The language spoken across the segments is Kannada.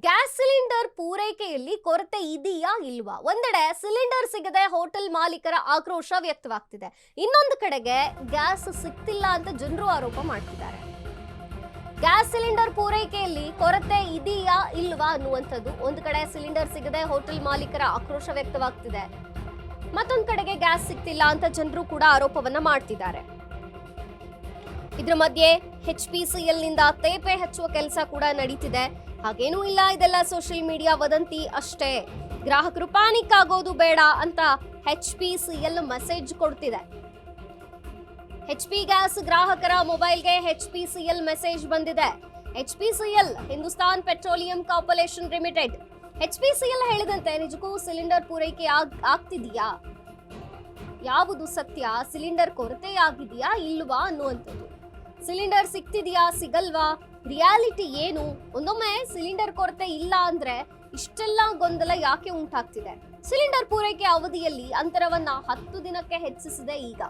ಗ್ಯಾಸ್ ಸಿಲಿಂಡರ್ ಪೂರೈಕೆಯಲ್ಲಿ ಕೊರತೆ ಇದೆಯಾ ಇಲ್ವಾ? ಒಂದೆಡೆ ಸಿಲಿಂಡರ್ ಸಿಗದೆ ಹೋಟೆಲ್ ಮಾಲೀಕರ ಆಕ್ರೋಶ ವ್ಯಕ್ತವಾಗ್ತಿದೆ. ಇನ್ನೊಂದು ಕಡೆಗೆ ಗ್ಯಾಸ್ ಸಿಗ್ತಿಲ್ಲ ಅಂತ ಜನರು ಆರೋಪ ಮಾಡ್ತಿದ್ದಾರೆ. ಗ್ಯಾಸ್ ಸಿಲಿಂಡರ್ ಪೂರೈಕೆಯಲ್ಲಿ ಕೊರತೆ ಇದೆಯಾ ಇಲ್ವಾ ಅನ್ನುವಂಥದ್ದು ಒಂದು ಕಡೆ ಸಿಲಿಂಡರ್ ಸಿಗದೆ ಹೋಟೆಲ್ ಮಾಲೀಕರ ಆಕ್ರೋಶ ವ್ಯಕ್ತವಾಗ್ತಿದೆ. ಮತ್ತೊಂದು ಕಡೆಗೆ ಗ್ಯಾಸ್ ಸಿಗ್ತಿಲ್ಲ ಅಂತ ಜನರು ಕೂಡ ಆರೋಪವನ್ನ ಮಾಡ್ತಿದ್ದಾರೆ. ಇದ್ರ ಮಧ್ಯೆ HPCL ನಿಂದ ತೇಪೆ ಹಚ್ಚುವ ಕೆಲಸ ಕೂಡ ನಡೀತಿದೆ. ಹಾಗೇನೂ ಇಲ್ಲ, ಇದೆಲ್ಲ ಸೋಷಿಯಲ್ ಮೀಡಿಯಾ ವದಂತಿ ಅಷ್ಟೇ, ಗ್ರಾಹಕರು ಪ್ಯಾನಿಕ್ ಆಗೋದು ಬೇಡ ಅಂತ HPCL ಮೆಸೇಜ್ ಕೊಡ್ತಿದೆ. HP ಗ್ಯಾಸ್ ಗ್ರಾಹಕರ ಮೊಬೈಲ್ಗೆ HPCL ಮೆಸೇಜ್ ಬಂದಿದೆ. HPCL Hindustan petroleum corporation limited. HPCL ಹೇಳಿದಂತೆ ನಿಜಕ್ಕೂ ಸಿಲಿಂಡರ್ ಪೂರೈಕೆ ಆಗ್ತಿದೆಯಾ, ಯಾವುದು ಸತ್ಯ, ಸಿಲಿಂಡರ್ ಕೊರತೆ ಆಗಿದೆಯಾ ಇಲ್ವಾ ಅನ್ನುವಂಥದ್ದು. ಸಿಲಿಂಡರ್ ಸಿಗ್ತಿದೆಯಾ ಸಿಗಲ್ವಾ, ರಿಯಾಲಿಟಿ ಏನು? ಒಂದೊಮ್ಮೆ ಸಿಲಿಂಡರ್ ಕೊರತೆ ಇಲ್ಲ ಅಂದ್ರೆ ಇಷ್ಟೆಲ್ಲ ಗೊಂದಲ ಯಾಕೆ ಉಂಟಾಗ್ತಿದೆ? ಸಿಲಿಂಡರ್ ಪೂರೈಕೆ ಅವಧಿಯಲ್ಲಿ ಅಂತರವನ್ನ 10 ದಿನಕ್ಕೆ ಹೆಚ್ಚಿಸಿದೆ ಈಗ.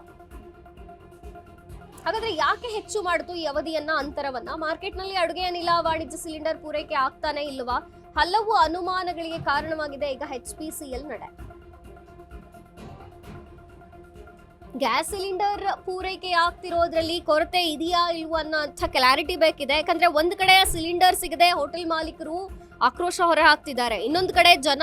ಹಾಗಾದ್ರೆ ಯಾಕೆ ಹೆಚ್ಚು ಮಾಡಿತು ಈ ಅವಧಿಯನ್ನ, ಅಂತರವನ್ನ? ಮಾರ್ಕೆಟ್ನಲ್ಲಿ ಅಡುಗೆ ಅನಿಲ ವಾಣಿಜ್ಯ ಸಿಲಿಂಡರ್ ಪೂರೈಕೆ ಆಗ್ತಾನೆ ಇಲ್ವಾ? ಹಲವು ಅನುಮಾನಗಳಿಗೆ ಕಾರಣವಾಗಿದೆ ಈಗ HPCL ನಡೆ. ಗ್ಯಾಸ್ ಸಿಲಿಂಡರ್ ಪೂರೈಕೆ ಆಗ್ತಿರೋದ್ರಲ್ಲಿ ಕೊರತೆ ಇದೆಯಾ ಇಲ್ವಾ ಅನ್ನೋ ಕ್ಲಾರಿಟಿ ಬೇಕಿದೆ. ಯಾಕಂದ್ರೆ ಒಂದ್ ಕಡೆ ಸಿಲಿಂಡರ್ ಸಿಗದೆ ಹೋಟೆಲ್ ಮಾಲೀಕರು ಆಕ್ರೋಶ ಹೊರ ಹಾಕ್ತಿದ್ದಾರೆ, ಇನ್ನೊಂದು ಕಡೆ ಜನ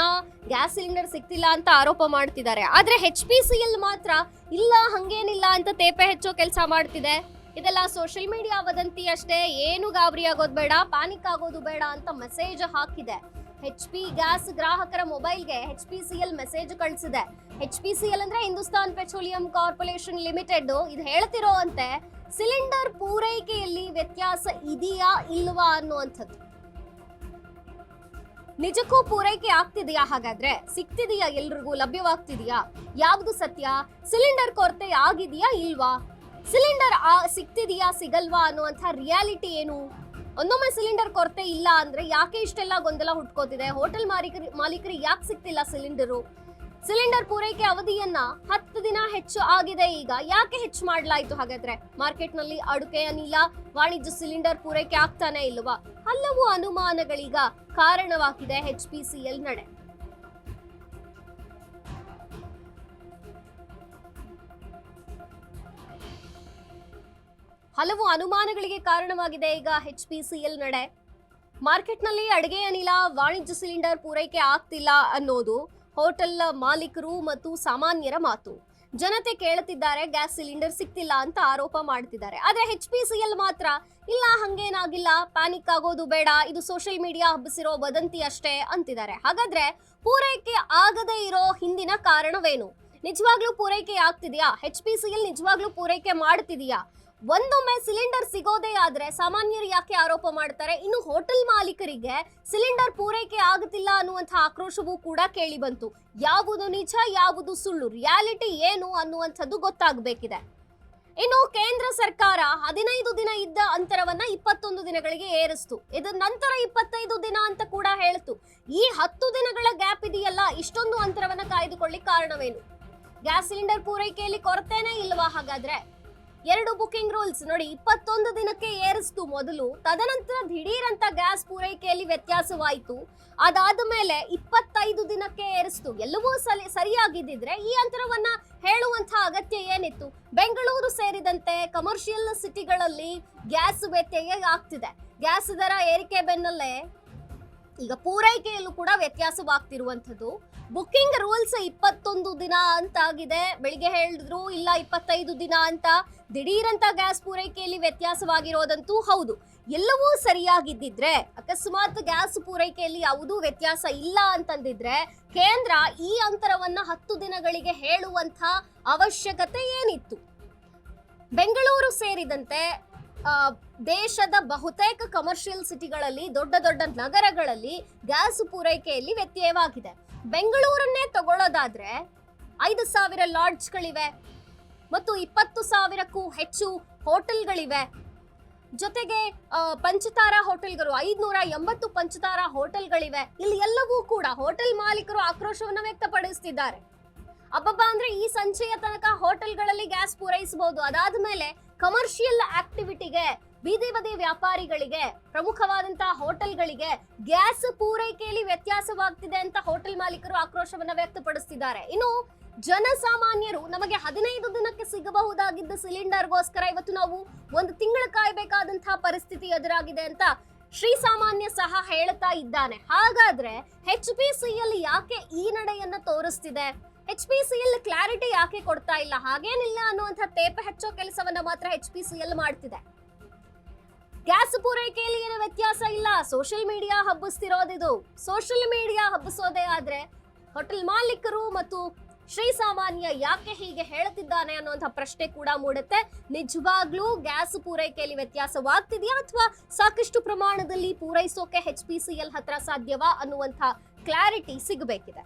ಗ್ಯಾಸ್ ಸಿಲಿಂಡರ್ ಸಿಗ್ತಿಲ್ಲ ಅಂತ ಆರೋಪ ಮಾಡ್ತಿದ್ದಾರೆ. ಆದ್ರೆ HPCL ಮಾತ್ರ ಇಲ್ಲ ಹಂಗೇನಿಲ್ಲ ಅಂತ ತೇಪೆ ಹೆಚ್ಚೋ ಕೆಲಸ ಮಾಡ್ತಿದೆ. ಇದೆಲ್ಲ ಸೋಷಿಯಲ್ ಮೀಡಿಯಾ ವದಂತಿ ಅಷ್ಟೇ, ಏನು ಗಾಬರಿ ಆಗೋದು ಬೇಡ, ಪ್ಯಾನಿಕ್ ಆಗೋದು ಬೇಡ ಅಂತ ಮೆಸೇಜ್ ಹಾಕಿದೆ. HP ಗ್ಯಾಸ್ ಗ್ರಾಹಕರ ಮೊಬೈಲ್ಗೆ HPCL ಮೆಸೇಜ್ ಕಳಿಸಿದೆ. HPCL ಅಂದ್ರೆ ಹಿಂದೂಸ್ತಾನ್ ಪೆಟ್ರೋಲಿಯಂ ಕಾರ್ಪೊರೇಷನ್ ಲಿಮಿಟೆಡ್. ಇದು ಹೇಳ್ತಿರೋ ಅಂತೆ ಸಿಲಿಂಡರ್ ಪೂರೈಕೆಯಲ್ಲಿ ವ್ಯತ್ಯಾಸ ಇದೆಯಾ ಇಲ್ವಾ ಅನ್ನುವಂಥದ್ದು. ನಿಜಕ್ಕೂ ಪೂರೈಕೆ ಆಗ್ತಿದೆಯಾ? ಹಾಗಾದ್ರೆ ಸಿಗ್ತಿದೆಯಾ? ಎಲ್ರಿಗೂ ಲಭ್ಯವಾಗ್ತಿದೆಯಾ? ಯಾವುದು ಸತ್ಯ? ಸಿಲಿಂಡರ್ ಕೊರತೆ ಆಗಿದೆಯಾ ಇಲ್ವಾ? ಸಿಲಿಂಡರ್ ಸಿಗ್ತಿದೆಯಾ ಸಿಗಲ್ವಾ ಅನ್ನುವಂಥ ರಿಯಾಲಿಟಿ ಏನು? ಒಂದೊಮ್ಮೆ ಸಿಲಿಂಡರ್ ಕೊರತೆ ಇಲ್ಲ ಅಂದ್ರೆ ಯಾಕೆ ಇಷ್ಟೆಲ್ಲ ಗೊಂದಲ ಹುಟ್ಕೋತಿದೆ? ಹೋಟೆಲ್ ಮಾಲೀಕರಿಗೆ ಯಾಕೆ ಸಿಗ್ತಿಲ್ಲ ಸಿಲಿಂಡರು? ಸಿಲಿಂಡರ್ ಪೂರೈಕೆ ಅವಧಿಯನ್ನ 10 ದಿನ ಹೆಚ್ಚು ಆಗಿದೆ ಈಗ. ಯಾಕೆ ಹೆಚ್ಚು ಮಾಡಲಾಯಿತು ಹಾಗಾದ್ರೆ? ಮಾರ್ಕೆಟ್ನಲ್ಲಿ ಅಡುಗೆ ಅನಿಲ ವಾಣಿಜ್ಯ ಸಿಲಿಂಡರ್ ಪೂರೈಕೆ ಆಗ್ತಾನೆ ಇಲ್ವಾ? ಹಲವು ಅನುಮಾನಗಳೀಗ ಕಾರಣವಾಗಿದೆ HPCL ನಡೆ. ಹಲವು ಅನುಮಾನಗಳಿಗೆ ಕಾರಣವಾಗಿದೆ ಈಗ HPCL ನಡೆ. ಮಾರ್ಕೆಟ್ನಲ್ಲಿ ಅಡುಗೆ ಅನಿಲ ವಾಣಿಜ್ಯ ಸಿಲಿಂಡರ್ ಪೂರೈಕೆ ಆಗ್ತಿಲ್ಲ ಅನ್ನೋದು ಹೋಟೆಲ್ ಮಾಲೀಕರು ಮತ್ತು ಸಾಮಾನ್ಯರ ಮಾತು. ಜನತೆ ಕೇಳುತ್ತಿದ್ದಾರೆ, ಗ್ಯಾಸ್ ಸಿಲಿಂಡರ್ ಸಿಗ್ತಿಲ್ಲ ಅಂತ ಆರೋಪ ಮಾಡ್ತಿದ್ದಾರೆ. ಆದ್ರೆ HPCL ಮಾತ್ರ ಇಲ್ಲ ಹಂಗೇನಾಗಿಲ್ಲ, ಪ್ಯಾನಿಕ್ ಆಗೋದು ಬೇಡ, ಇದು ಸೋಷಿಯಲ್ ಮೀಡಿಯಾ ಹಬ್ಬಿಸಿರೋ ವದಂತಿ ಅಷ್ಟೇ ಅಂತಿದ್ದಾರೆ. ಹಾಗಾದ್ರೆ ಪೂರೈಕೆ ಆಗದೇ ಇರೋ ಹಿಂದಿನ ಕಾರಣವೇನು? ನಿಜವಾಗ್ಲೂ ಪೂರೈಕೆ ಆಗ್ತಿದೆಯಾ? HPCL ನಿಜವಾಗ್ಲೂ ಪೂರೈಕೆ ಮಾಡ್ತಿದೆಯಾ? ಒಂದೊಮ್ಮೆ ಸಿಲಿಂಡರ್ ಸಿಗೋದೇ ಆದ್ರೆ ಸಾಮಾನ್ಯರು ಯಾಕೆ ಆರೋಪ ಮಾಡ್ತಾರೆ? ಇನ್ನು ಹೋಟೆಲ್ ಮಾಲೀಕರಿಗೆ ಸಿಲಿಂಡರ್ ಪೂರೈಕೆ ಆಗುತ್ತಿಲ್ಲ ಅನ್ನುವಂಥ ಆಕ್ರೋಶವೂ ಕೂಡ ಕೇಳಿ ಬಂತು. ಯಾವುದು ನಿಜ, ಯಾವುದು ಸುಳ್ಳು, ರಿಯಾಲಿಟಿ ಏನು ಅನ್ನುವಂಥದ್ದು ಗೊತ್ತಾಗಬೇಕಿದೆ. ಇನ್ನು ಕೇಂದ್ರ ಸರ್ಕಾರ 15 ದಿನ ಇದ್ದ ಅಂತರವನ್ನ 21 ದಿನಗಳಿಗೆ ಏರಿಸ್ತು. ಇದರ ನಂತರ 25 ದಿನ ಅಂತ ಕೂಡ ಹೇಳ್ತು. ಈ 10 ದಿನಗಳ ಗ್ಯಾಪ್ ಇದೆಯಲ್ಲ, ಇಷ್ಟೊಂದು ಅಂತರವನ್ನ ಕಾಯ್ದುಕೊಳ್ಳಿ ಕಾರಣವೇನು? ಗ್ಯಾಸ್ ಸಿಲಿಂಡರ್ ಪೂರೈಕೆಯಲ್ಲಿ ಕೊರತೆನೇ ಇಲ್ವಾ ಹಾಗಾದ್ರೆ? 2 ಬುಕಿಂಗ್ ರೂಲ್ಸ್ ನೋಡಿ, 21 ದಿನಕ್ಕೆ ಏರಿಸ್ತು ಮೊದಲು, ತದನಂತರ ದಿಢೀರ್ ಅಂತ ಗ್ಯಾಸ್ ಪೂರೈಕೆಯಲ್ಲಿ ವ್ಯತ್ಯಾಸವಾಯಿತು. ಅದಾದ ಮೇಲೆ 25 ದಿನಕ್ಕೆ ಏರಿಸ್ತು. ಎಲ್ಲವೂ ಸರಿಯಾಗಿದ್ದಿದ್ರೆ ಈ ಅಂತರವನ್ನ ಹೇಳುವಂತ ಅಗತ್ಯ ಏನಿತ್ತು? ಬೆಂಗಳೂರು ಸೇರಿದಂತೆ ಕಮರ್ಷಿಯಲ್ ಸಿಟಿಗಳಲ್ಲಿ ಗ್ಯಾಸ್ ವ್ಯತ್ಯಯ ಆಗ್ತಿದೆ. ಗ್ಯಾಸ್ ದರ ಏರಿಕೆ ಬೆನ್ನಲ್ಲೇ ಈಗ ಪೂರೈಕೆಯಲ್ಲೂ ಕೂಡ ವ್ಯತ್ಯಾಸವಾಗ್ತಿರುವಂಥದ್ದು. ಬುಕಿಂಗ್ ರೂಲ್ಸ್ 21 ದಿನ ಅಂತಾಗಿದೆ. ಬೆಳಿಗ್ಗೆ ಹೇಳಿದ್ರು ಇಲ್ಲ 25 ದಿನ ಅಂತ. ದಿಢೀರಂತ ಗ್ಯಾಸ್ ಪೂರೈಕೆಯಲ್ಲಿ ವ್ಯತ್ಯಾಸವಾಗಿರೋದಂತೂ ಹೌದು. ಎಲ್ಲವೂ ಸರಿಯಾಗಿದ್ದಿದ್ರೆ, ಅಕಸ್ಮಾತ್ ಗ್ಯಾಸ್ ಪೂರೈಕೆಯಲ್ಲಿ ಯಾವುದೂ ವ್ಯತ್ಯಾಸ ಇಲ್ಲ ಅಂತಂದಿದ್ರೆ ಕೇಂದ್ರ ಈ ಅಂತರವನ್ನ 10 ದಿನಗಳಿಗೆ ಹೇಳುವಂಥ ಅವಶ್ಯಕತೆ ಏನಿತ್ತು? ಬೆಂಗಳೂರು ಸೇರಿದಂತೆ ದೇಶದ ಬಹುತೇಕ ಕಮರ್ಷಿಯಲ್ ಸಿಟಿಗಳಲ್ಲಿ, ದೊಡ್ಡ ದೊಡ್ಡ ನಗರಗಳಲ್ಲಿ ಗ್ಯಾಸ್ ಪೂರೈಕೆಯಲ್ಲಿ ವ್ಯತ್ಯಯವಾಗಿದೆ. ಬೆಂಗಳೂರನ್ನೇ ತಗೊಳ್ಳೋದಾದ್ರೆ 5,000 ಲಾಡ್ಜ್ಗಳಿವೆ ಮತ್ತು 20,000ಕ್ಕೂ ಹೆಚ್ಚು ಹೋಟೆಲ್ಗಳಿವೆ. ಜೊತೆಗೆ ಪಂಚತಾರಾ ಹೋಟೆಲ್ಗಳು 580 ಪಂಚತಾರಾ ಹೋಟೆಲ್ಗಳಿವೆ. ಇಲ್ಲಿ ಎಲ್ಲವೂ ಕೂಡ ಹೋಟೆಲ್ ಮಾಲೀಕರು ಆಕ್ರೋಶವನ್ನು ವ್ಯಕ್ತಪಡಿಸುತ್ತಿದ್ದಾರೆ. ಅಬ್ಬಬ್ಬ ಅಂದ್ರೆ ಈ ಸಂಚೆಯ ತನಕ ಹೋಟೆಲ್ಗಳಲ್ಲಿ ಗ್ಯಾಸ್ ಪೂರೈಸಬಹುದು, ಅದಾದ ಮೇಲೆ ಕಮರ್ಷಿಯಲ್ ಆಕ್ಟಿವಿಟಿಗೆ ಬೀದಿ ಬದಿ ವ್ಯಾಪಾರಿಗಳಿಗೆ, ಪ್ರಮುಖವಾದಂತಹ ಹೋಟೆಲ್ಗಳಿಗೆ ಗ್ಯಾಸ್ ಪೂರೈಕೆಯಲ್ಲಿ ವ್ಯತ್ಯಾಸವಾಗ್ತಿದೆ ಅಂತ ಹೋಟೆಲ್ ಮಾಲೀಕರು ಆಕ್ರೋಶವನ್ನ ವ್ಯಕ್ತಪಡಿಸುತ್ತಿದ್ದಾರೆ. ಇನ್ನು ಜನಸಾಮಾನ್ಯರು ನಮಗೆ 15 ದಿನಕ್ಕೆ ಸಿಗಬಹುದಾಗಿದ್ದ ಸಿಲಿಂಡರ್ಗೋಸ್ಕರ ಇವತ್ತು ನಾವು 1 ತಿಂಗಳು ಕಾಯಬೇಕಾದಂತಹ ಪರಿಸ್ಥಿತಿ ಎದುರಾಗಿದೆ ಅಂತ ಶ್ರೀಸಾಮಾನ್ಯ ಸಹ ಹೇಳ್ತಾ ಇದ್ದಾನೆ. ಹಾಗಾದ್ರೆ HPCL ಯಾಕೆ ಈ ನಡೆಯನ್ನ ತೋರಿಸ್ತಿದೆ? HPCL ಕ್ಲಾರಿಟಿ ಯಾಕೆ ಕೊಡ್ತಾ ಇಲ್ಲ? ಹಾಗೇನಿಲ್ಲ ಅನ್ನುವಂಥ ತೇಪೆ ಹಚ್ಚೋ ಕೆಲಸವನ್ನ ಮಾತ್ರ HPCL ಮಾಡ್ತಿದೆ. ಗ್ಯಾಸ್ ಪೂರೈಕೆಯಲ್ಲಿ ಏನು ವ್ಯತ್ಯಾಸ ಇಲ್ಲ, ಸೋಷಿಯಲ್ ಮೀಡಿಯಾ ಹಬ್ಬಿಸ್ತಿರೋದಿದು. ಸೋಷಿಯಲ್ ಮೀಡಿಯಾ ಹಬ್ಬಿಸೋದೇ ಆದ್ರೆ ಹೋಟೆಲ್ ಮಾಲೀಕರು ಮತ್ತು ಶ್ರೀಸಾಮಾನ್ಯ ಯಾಕೆ ಹೀಗೆ ಹೇಳ್ತಿದ್ದಾನೆ ಅನ್ನುವಂಥ ಪ್ರಶ್ನೆ ಕೂಡ ಮೂಡುತ್ತೆ. ನಿಜವಾಗ್ಲೂ ಗ್ಯಾಸ್ ಪೂರೈಕೆಯಲ್ಲಿ ವ್ಯತ್ಯಾಸವಾಗ್ತಿದೆಯಾ ಅಥವಾ ಸಾಕಷ್ಟು ಪ್ರಮಾಣದಲ್ಲಿ ಪೂರೈಸೋಕೆ HPCL ಹತ್ರ ಸಾಧ್ಯವಾ ಅನ್ನುವಂಥ ಕ್ಲಾರಿಟಿ ಸಿಗಬೇಕಿದೆ.